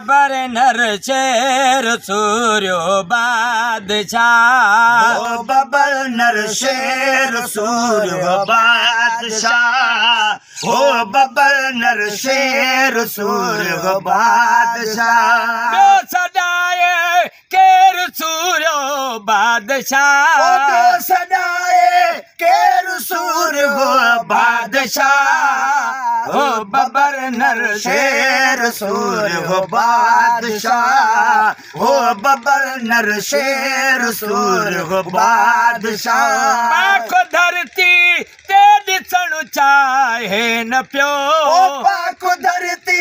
बबर नर शेर सूर्यो बादशाह ओ बबर नर शेर सूर्यो बादशाह ओ बबर नर शेर सूर्यो बादशाह ॿियो सदाए केरु सूर्यो बादशाह ॿियो सदाए केरु सूर्यो बादशाह ओ बबर नर शेर सूर्यो बादशाह ओ बबर नर शेर सूर्यो बादशाह पाखो धरती ते ॾिसण चाहे न पियो पाखो धरती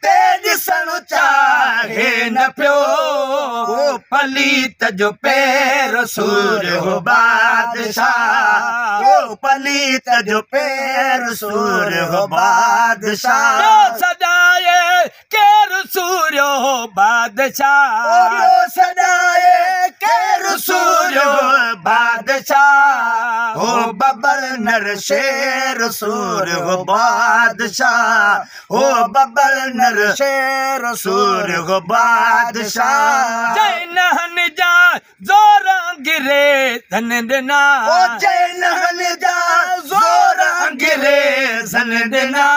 ते ॾिसण चाहे न पियो ओ पलीत जो पैर सूर्यो बादशाह ओ पलीत जो पैर सूर्यो बादशाह सदाए केरु सूर्यो बादशाह सदाए केरु सूर्यो बादशाह ओ बबर नर शेर सूर्यो बादशाह ओ बबर नर शेर सूर्यो बादशाह जैनहन जा ज़ोर गिरे धन ॾिना जैनहन जा ज़ोर गिरे धन ॾिना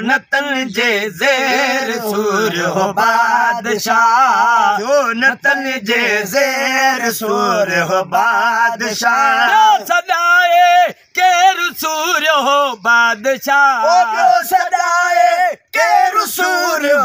नतन जे ज़ेर सूर्यो बादशाह नतन जे ज़ेर सूर्यो बादशाह सदाए केरु सूर्यो बादशाह सदाए केरु सूर्यो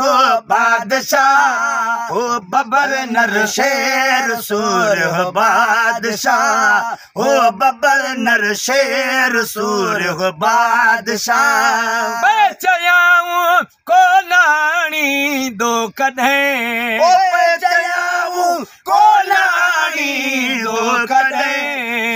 बादशाह ओ बबर नर शेर सूर्यो बादशाह ओ बबर नर शेर सूर्यो बादशाह चयाऊं कोलाणी दो कॾहिं चयाऊं कोलाणी दो कॾहिं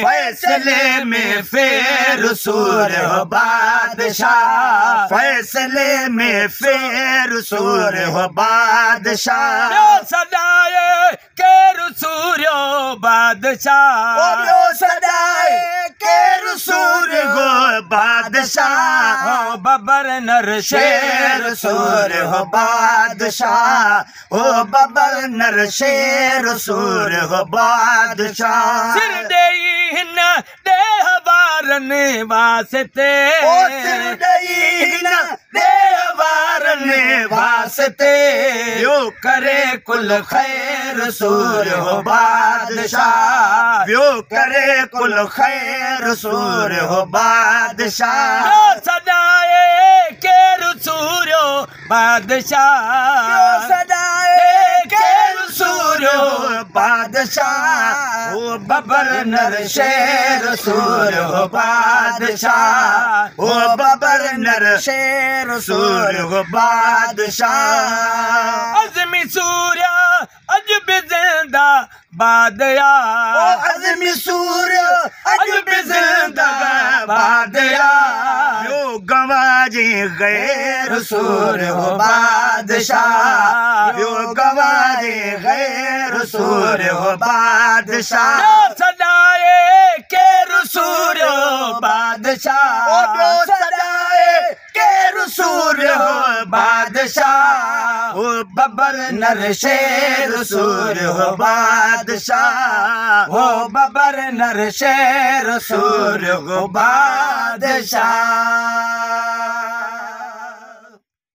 फैसले में फेर सूर्यो बादशाह फैसले में फेर सूर्यो बादशाह सदाए केरु सूर्यो बादशाह सदाए केरु सूर्यो बादशाह बबर नर शेर सूर्यो बादशाह ओ बबर नर शेर सूर्यो बादशाह सिर ॾेई हिन ॾेह वारनि वास्ते सिर ॾेई हिन ॾेह वारनि वास्ते ॿियो करे कुल ख़ैर सूर्यो बादशाह ॿियो करे कुल ख़ैर सूर्यो बादशाह सदाए केरु सूर्यो बादशाह सदाए केरु सूर्यो बादशाह ओ बबर नर शेर सूर्यो बादशाह ओ बबर नर शेर सूर्यो बादशाह अज़मी सूर्य अज भी जिंदा बादया अज़मी सूर्य अज भी जिंदा बादया यो गवाजी गैर सूर्यो बादशाह यो गवाजी गैर सूर्यो बादशाह सदाए केरु सूर्यो बादशाह सदाए केरु सूर्यो बादशाह ओ बबर नर शेर सूर्यो बादशाह ओ बबर नर शेर सूर्यो बादशाह